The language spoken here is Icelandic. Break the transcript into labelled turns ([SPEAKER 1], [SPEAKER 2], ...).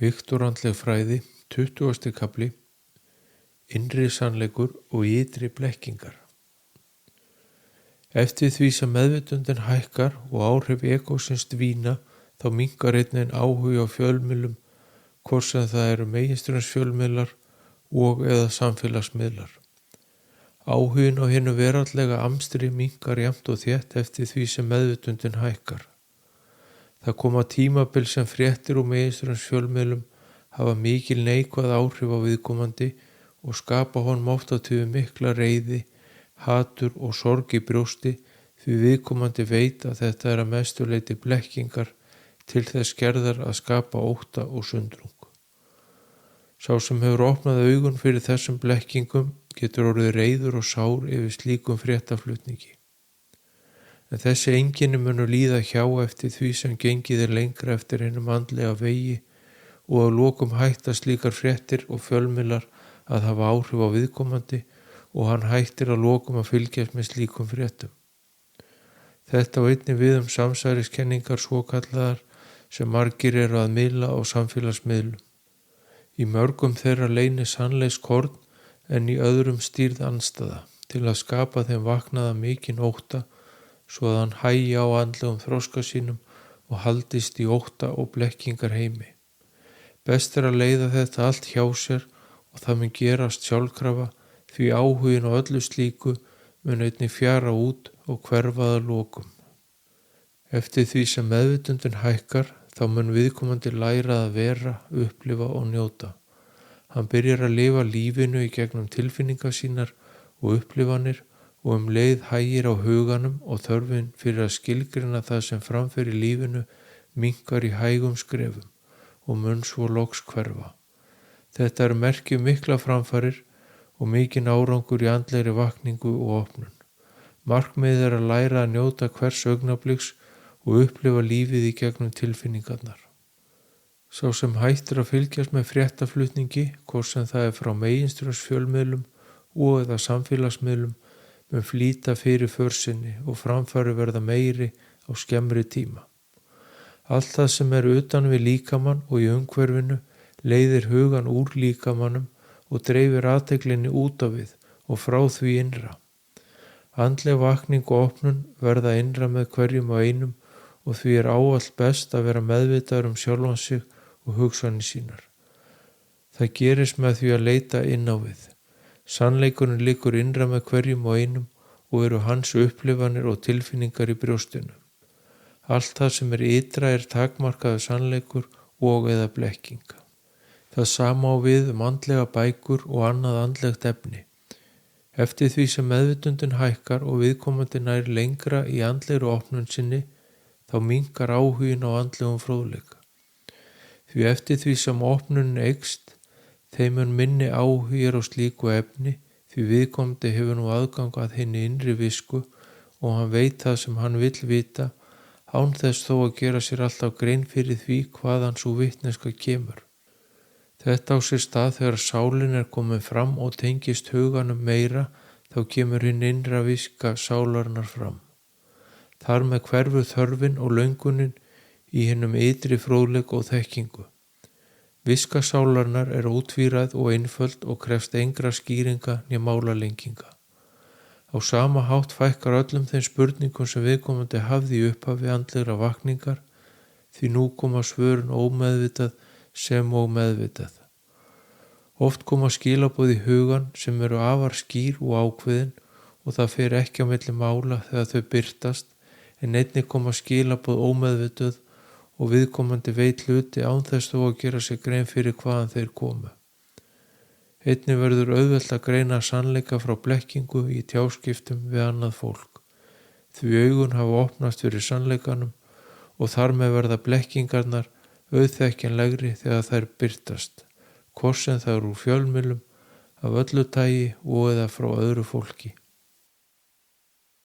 [SPEAKER 1] Viktorandleg fræði, 20. kafli, innri sannleikur og ytri blekkingar. Eftir því sem meðvitundin hækkar og áhrif egósins dvína, þá minnkar einnig áhugi á fjölmiðlum, hvort sem það eru meginstraumsfjölmiðlar og eða samfélagsmiðlar. Áhugin á hinu veraldlega amstri minnkar jafnt og þétt eftir því sem meðvitundin hækkar. Það koma tímabil sem fréttir og meginstraumsfjölmiðlum hafa mikil neikvæð áhrif á viðkomandi og skapa honum oft á tíðum mikla reiði, hatur og sorg í brjósti því viðkomandi veit að þetta er að mestu leyti blekkingar til þess gerðar að skapa ótta og sundrung. Sá sem hefur opnað augun fyrir þessum blekkingum getur orðið reiður og sár yfir slíkum fréttaflutningi. En þessi einkenni munu líða hjá eftir því sem gengið lengra eftir hinum andlega vegi og að lokum hætta slíkar fréttir og fjölmiðlar að hafa áhrif á viðkomandi og hann hættir að lokum að fylgjast með slíkum fréttum. Þetta á einnig við samsæriskenningar svokallaðar sem margir eru að miðla á samfélagsmiðlum. Í mörgum þeirra leynir sannleikskorn en í öðrum stýrð andstæða til að skapa þeim vaknaða mikinn ótta svo að hann hægi á andlegum þroska sínum og haldist í ótta og blekkingar heimi. Best er að leiða þetta allt hjá sér og það mun gerast sjálfkrafa því áhugin á öllu slíku mun einnig fjara út og hverfa að lokum. Eftir því sem meðvitundin hækkar þá mun viðkomandi læra að vera, upplifa og njóta. Hann byrjar að lifa lífinu í gegnum tilfinningar sínar og upplifanir og leið hægir á huganum og þörfin fyrir að skilgreina það sem framfer í lífinu minnkar í hægum skrefum og mun svo loks hverfa. Þetta er merki mikla framfarir og mikinn árangur í andlegri vakningu og opnun. Markmiðið er að læra að njóta hvers augnabliks og upplifa lífið í gegnum tilfinningarnar. Sá sem hættir að fylgjast með fréttaflutningi, hvort sem það er frá meginstraumsfjölmiðlum og eða samfélagsmiðlum, mun flýta fyrir försinni og framfæri verða meiri á skemmri tíma. Allt það sem er utan við líkamann og í umhverfinu leiðir hugan úr líkamannum og dreifir athyglinni út á við og frá því innra. Andleg vakning og opnun verða innra með hverjum og einum og því er ávallt best að vera meðvitaður sjálfan sig og hugsanir sínar. Það gerist með því að leita inn á við. Sannleikurinn liggur innra með hverjum og einum og eru hans upplifanir og tilfinningar í brjóstinu. Allt það sem er ytra er takmarkaður sannleikur og eða blekking. Það sama á við andlega bækur og annað andlegt efni. Eftir því sem meðvitundin hækkar og viðkomandi nær lengra í andlegri opnun sinni, þá minnkar áhugin á andlegum fróðleika. Því eftir því sem opnunin eykst, þeim mun minni áhugir á slíku efni því viðkomandi hefur nú aðgang að hinni innri visku og hann veit það sem hann vill vita, án þess þó að gera sér alltaf grein fyrir því hvaðan sú vitneska kemur. Þetta á sér stað þegar sálin er komin fram og tengist huganum meira, þá kemur hinn innra viska sálarinnar fram. Þar með hverfur þörfin og löngunin í hinnum ytri fróðleik og þekkingu. Viska sálarinnar er útvíræð og einföld og krefst engra skýringa né málalenginga. Á sama hátt fækkar öllum þeim spurningum sem viðkomandi hafði í upphafi andlegra vakningar því nú koma svörin ómeðvitað sem og meðvitað. Oft koma skilaboð í hugan sem eru afar skýr og ákveðin og það fer ekki á milli mála þegar þau birtast en einnig koma skilaboð ómeðvituð og viðkomandi veit hluti án þess þó að gera sér grein fyrir hvaðan þeir komu. Einnig verður auðvelt að greina sannleika frá blekkingu í tjáskiptum við annað fólk. Því augun hafa opnast fyrir sannleikanum og þar með verða blekkingarnar auðþekkjanlegri þegar þær birtast, hvort sem það eru úr fjölmiðlum, af öllu tagi og eða frá öðru fólki.